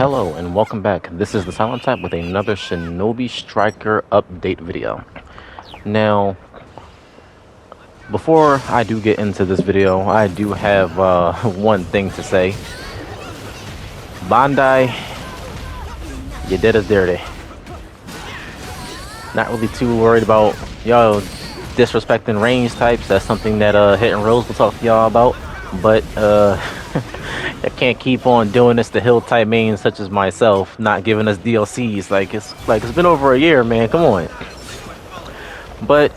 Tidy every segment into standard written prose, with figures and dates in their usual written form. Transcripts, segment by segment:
Hello and welcome back. This is the Silent Type with another Shinobi Striker update video. Now, before I do get into this video, I do have one thing to say. Bandai, you did us dirty. Not really too worried about y'all disrespecting range types. That's something that Hit and Rose will talk to y'all about. But I can't keep on doing this to hill type mains such as myself, not giving us DLCs. It's been over a year, man. Come on. But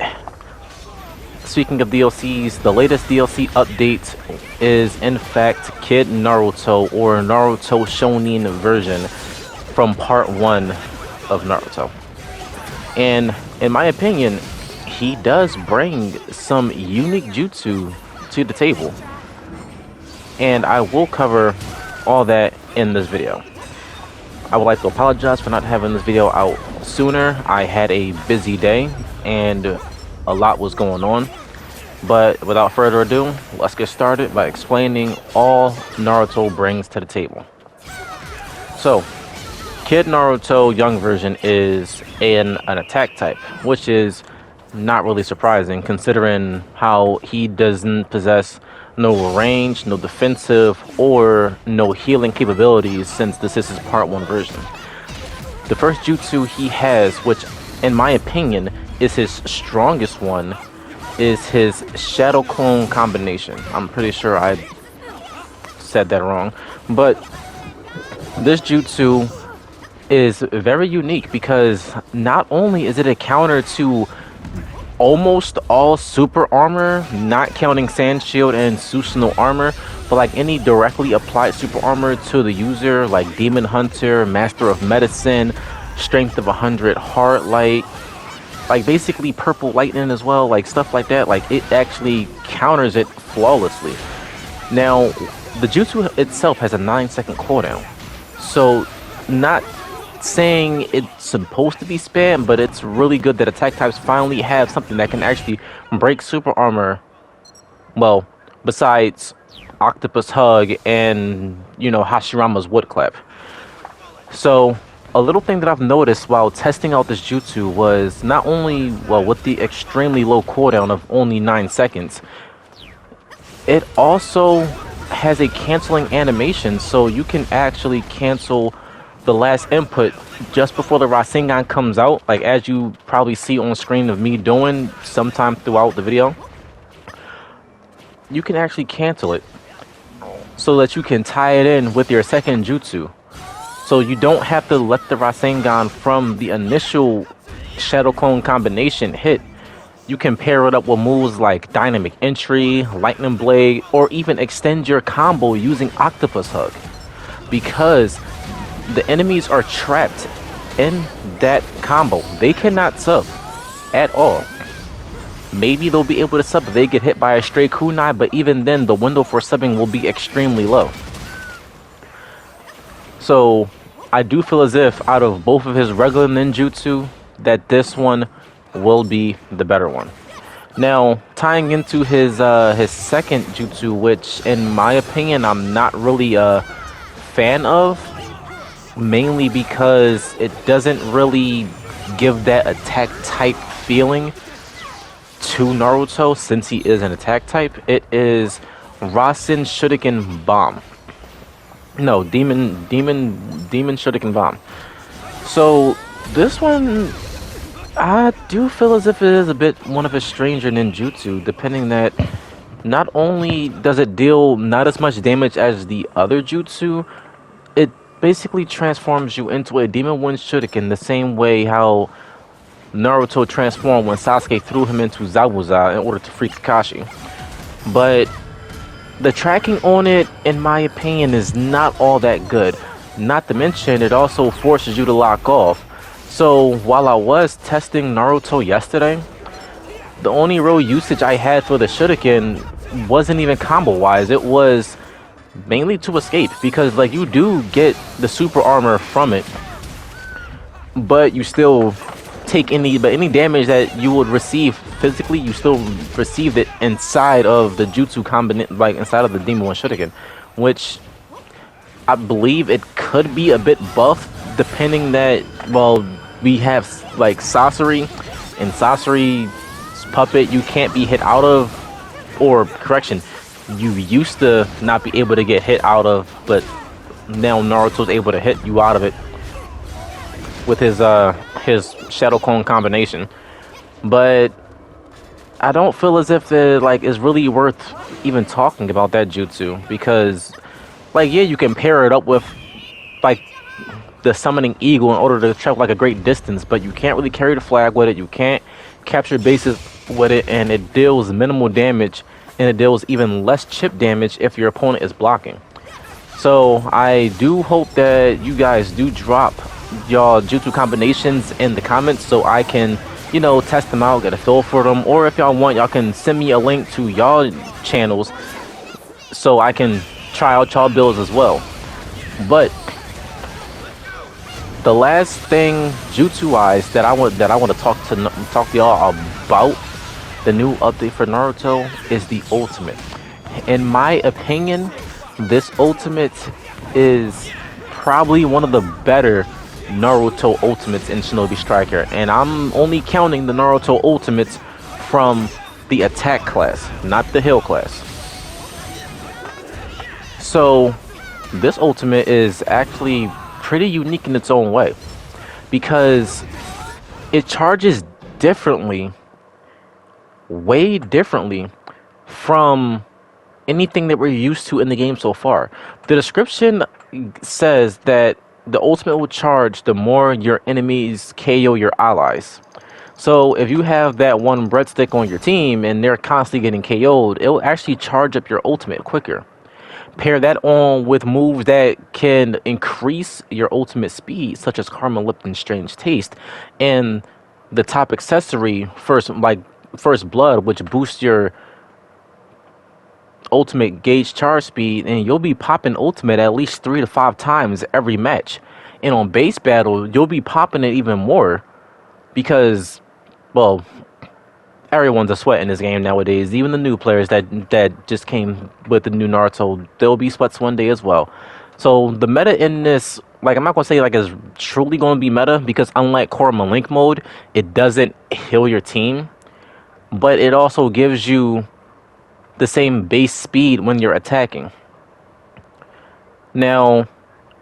speaking of DLCs, the latest DLC update is in fact Kid Naruto, or Naruto Shonen version from part 1 of Naruto. And in my opinion, he does bring some unique jutsu to the table. And I will cover all that in this video. I would like to apologize for not having this video out sooner. I had a busy day and a lot was going on. But without further ado, let's get started by explaining all Naruto brings to the table. So, Kid Naruto Young version is an attack type, which is not really surprising considering how he doesn't possess no range, no defensive, or no healing capabilities since this is his part 1 version. The first jutsu he has, which in my opinion is his strongest one, is his Shadow Clone combination. I'm pretty sure I said that wrong, but this jutsu is very unique because not only is it a counter to almost all super armor, not counting Sand Shield and Susanoo armor, but like any directly applied super armor to the user, like Demon Hunter, Master of Medicine, Strength of 100, Heart Light, like basically Purple Lightning as well, like stuff like that. Like it actually counters it flawlessly. Now, the jutsu itself has a 9-second cooldown, so not saying it's supposed to be spam, but it's really good that attack types finally have something that can actually break super armor. Well, besides Octopus Hug and, you know, Hashirama's Wood Clap. So a little thing that I've noticed while testing out this jutsu was not only, well, with the extremely low cooldown of only 9 seconds, it also has a canceling animation, so you can actually cancel the last input just before the Rasengan comes out, like as you probably see on screen of me doing sometime throughout the video. You can actually cancel it so that you can tie it in with your second jutsu, so you don't have to let the Rasengan from the initial Shadow Clone combination hit. You can pair it up with moves like Dynamic Entry, Lightning Blade, or even extend your combo using Octopus Hug, because the enemies are trapped in that combo. They cannot sub at all. Maybe they'll be able to sub if they get hit by a stray kunai, but even then the window for subbing will be extremely low. So I do feel as if out of both of his regular ninjutsu, that this one will be the better one. Now, tying into his second jutsu, which in my opinion I'm not really a fan of, mainly because it doesn't really give that attack type feeling to Naruto since he is an attack type. It is Rasen Shuriken Bomb. No, Demon Shuriken Bomb. So this one, I do feel as if it is a bit one of his stranger ninjutsu, depending that not only does it deal not as much damage as the other jutsu, it basically transforms you into a Demon Wind Shuriken the same way how Naruto transformed when Sasuke threw him into Zabuza in order to free Kakashi. But the tracking on it, in my opinion, is not all that good. Not to mention, it also forces you to lock off. So while I was testing Naruto yesterday, the only real usage I had for the Shuriken wasn't even combo-wise. It was mainly to escape, because like you do get the super armor from it, but you still take any damage that you would receive physically, you still receive it inside of the jutsu combination, like inside of the Demon One Shuriken, which I believe it could be a bit buff, depending that, well, we have like Sasori, and Sasori's puppet you can't be hit out of, or correction, you used to not be able to get hit out of, but now Naruto's able to hit you out of it with his Shadow Clone combination. But I don't feel as if it like is really worth even talking about that jutsu, because like, yeah, you can pair it up with like the summoning eagle in order to travel like a great distance, but you can't really carry the flag with it. You can't capture bases with it, and it deals minimal damage, and it deals even less chip damage if your opponent is blocking. So I do hope that you guys do drop y'all jutsu combinations in the comments so I can, you know, test them out, get a feel for them, or if y'all want, y'all can send me a link to y'all channels so I can try out y'all builds as well. But the last thing jutsu wise that I want to talk to y'all about the new update for Naruto is the ultimate. In my opinion, this ultimate is probably one of the better Naruto ultimates in Shinobi Striker, and I'm only counting the Naruto ultimates from the attack class, not the heal class. So this ultimate is actually pretty unique in its own way, because it charges differently, way differently from anything that we're used to in the game so far. The description says that the ultimate will charge the more your enemies KO your allies. So if you have that one breadstick on your team and they're constantly getting KO'd, it will actually charge up your ultimate quicker. Pair that on with moves that can increase your ultimate speed, such as Karma Lipton's Strange Taste, and the top accessory, First Blood, which boosts your ultimate gauge charge speed, and you'll be popping ultimate at least 3 to 5 times every match. And on base battle, you'll be popping it even more, because, well, everyone's a sweat in this game nowadays. Even the new players that just came with the new Naruto, they'll be sweats one day as well. So the meta in this, like, I'm not gonna say like it's truly gonna be meta, because unlike Korma Link mode, it doesn't heal your team, but it also gives you the same base speed when you're attacking. Now,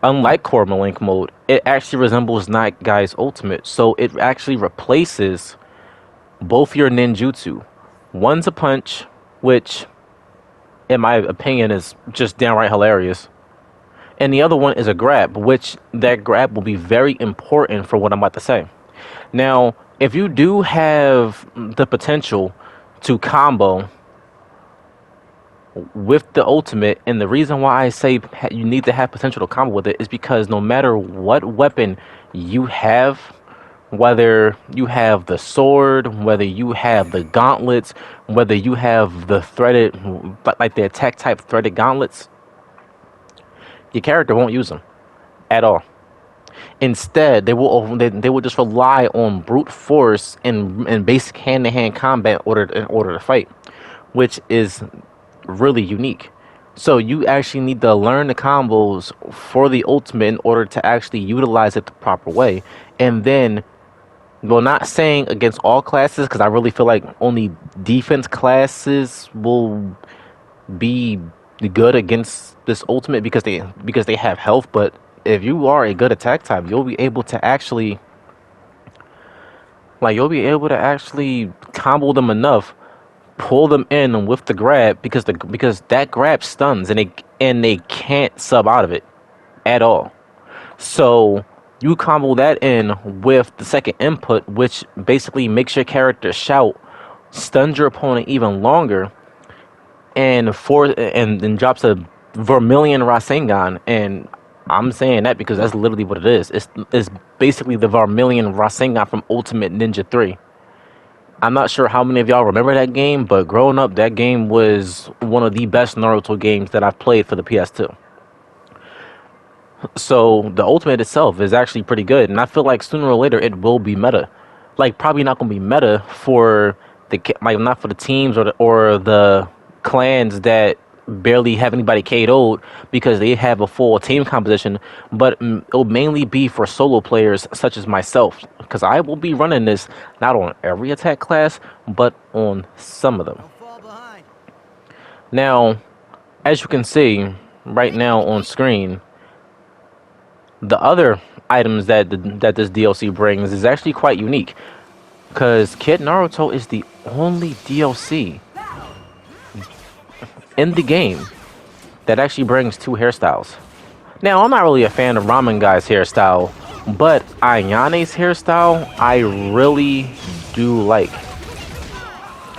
unlike Korma Link mode, it actually resembles Night Guy's ultimate, so it actually replaces both your ninjutsu. One's a punch, which, in my opinion, is just downright hilarious, and the other one is a grab, which that grab will be very important for what I'm about to say. Now, if you do have the potential to combo with the ultimate, and the reason why I say you need to have potential to combo with it is because no matter what weapon you have, whether you have the sword, whether you have the gauntlets, whether you have the threaded, like the attack type threaded gauntlets, your character won't use them at all. Instead, they will just rely on brute force and basic hand-to-hand combat in order to fight, which is really unique. So you actually need to learn the combos for the ultimate in order to actually utilize it the proper way. And then, well, not saying against all classes, because I really feel like only defense classes will be good against this ultimate because they have health. But if you are a good attack type, you'll be able to actually combo them enough, pull them in with the grab, because that grab stuns, and they can't sub out of it at all. So you combo that in with the second input, which basically makes your character shout, stuns your opponent even longer, and then drops a Vermilion Rasengan. And I'm saying that because that's literally what it is. It's basically the Vermilion Rasengan from Ultimate Ninja 3. I'm not sure how many of y'all remember that game, but growing up, that game was one of the best Naruto games that I've played for the PS2. So the ultimate itself is actually pretty good, and I feel like sooner or later it will be meta. Like, probably not gonna be meta for not for the teams or the clans that barely have anybody KO'd because they have a full team composition, but it'll mainly be for solo players such as myself, because I will be running this not on every attack class, but on some of them. Now, as you can see right now on screen, the other items that this DLC brings is actually quite unique, because Kid Naruto is the only DLC in the game that actually brings two hairstyles. Now, I'm not really a fan of Ramen Guy's hairstyle, but Ayane's hairstyle I really do like.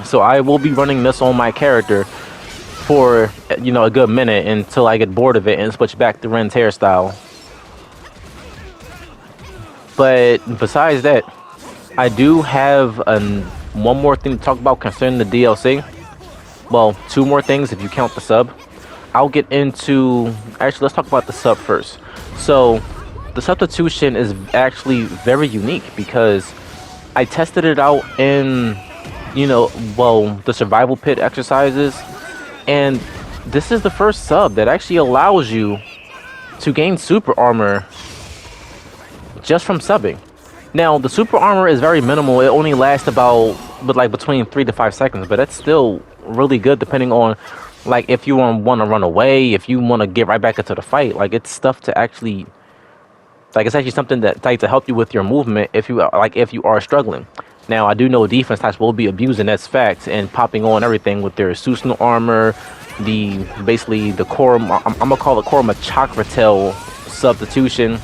So I will be running this on my character for, you know, a good minute until I get bored of it and switch back to Ren's hairstyle. But besides that, I do have one more thing to talk about concerning the DLC. Well, two more things if you count the sub. I'll get into... Actually, let's talk about the sub first. So, the substitution is actually very unique because I tested it out in, you know, well, the survival pit exercises. And this is the first sub that actually allows you to gain super armor just from subbing. Now, the super armor is very minimal. It only lasts about, between 3 to 5 seconds, but that's still really good depending on, like, if you want to run away, if you want to get right back into the fight. Like, it's stuff to actually, like, it's actually something that, like, to help you with your movement if you are struggling. Now, I do know defense types will be abusing, that's fact, and popping on everything with their Susanoo armor, basically the core, I'm gonna call it Korma Chakra Tail substitution.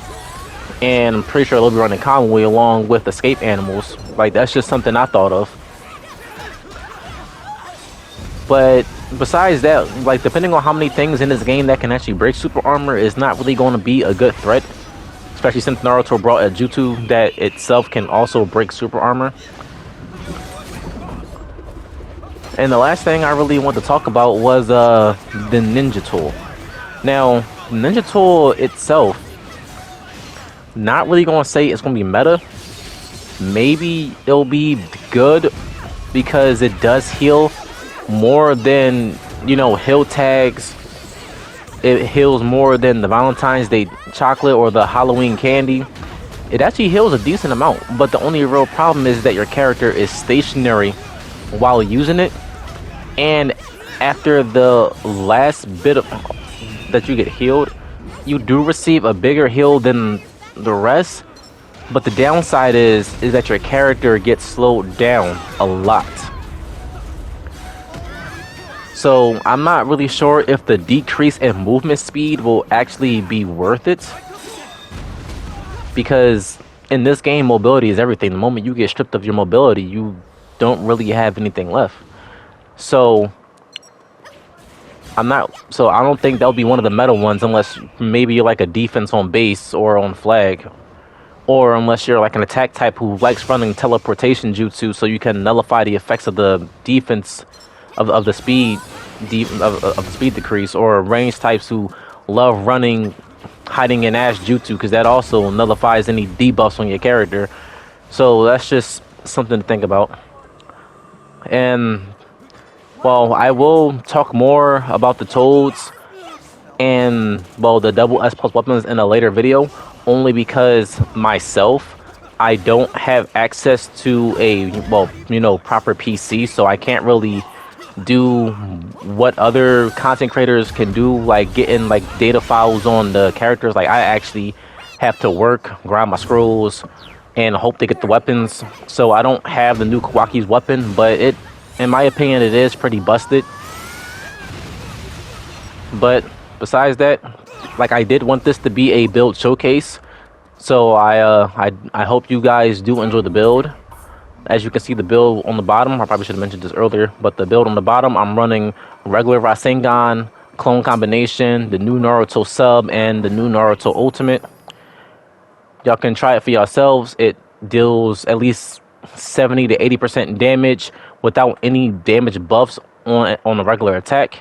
And I'm pretty sure they'll be running Convoy along with escape animals. Like, that's just something I thought of. But besides that, like, depending on how many things in this game that can actually break super armor is not really going to be a good threat. Especially since Naruto brought a jutsu that itself can also break super armor. And the last thing I really want to talk about was the ninja tool. Now, ninja tool itself, not really gonna say it's gonna be meta. Maybe it'll be good because it does heal more than, you know, heal tags. It heals more than the Valentine's Day chocolate or the Halloween candy. It actually heals a decent amount, but the only real problem is that your character is stationary while using it, and after the last bit of that you get healed, you do receive a bigger heal than the rest, but the downside is that your character gets slowed down a lot. So I'm not really sure if the decrease in movement speed will actually be worth it, because in this game mobility is everything. The moment you get stripped of your mobility, you don't really have anything left. So I don't think that'll be one of the meta ones, unless maybe you're like a defense on base or on flag, or unless you're like an attack type who likes running teleportation jutsu so you can nullify the effects of the defense of the speed decrease, or range types who love running hiding in ash jutsu because that also nullifies any debuffs on your character. So that's just something to think about. And well, I will talk more about the toads and, well, the double S plus weapons in a later video, only because myself, I don't have access to a, well, you know, proper PC, so I can't really do what other content creators can do, like getting like data files on the characters. Like, I actually have to work, grind my scrolls, and hope to get the weapons. So I don't have the new Kawaki's weapon, but it, in my opinion, it is pretty busted. But besides that, like, I did want this to be a build showcase, so I hope you guys do enjoy the build. As you can see, the build on the bottom, I probably should have mentioned this earlier, but the build on the bottom, I'm running regular Rasengan, clone combination, the new Naruto sub, and the new Naruto ultimate. Y'all can try it for yourselves. It deals at least 70 to 80% damage without any damage buffs on the regular attack.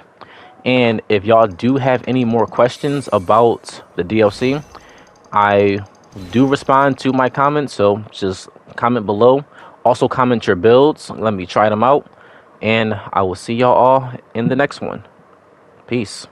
And if y'all do have any more questions about the DLC, I do respond to my comments, so just comment below. Also comment your builds, let me try them out, and I will see y'all all in the next one. Peace.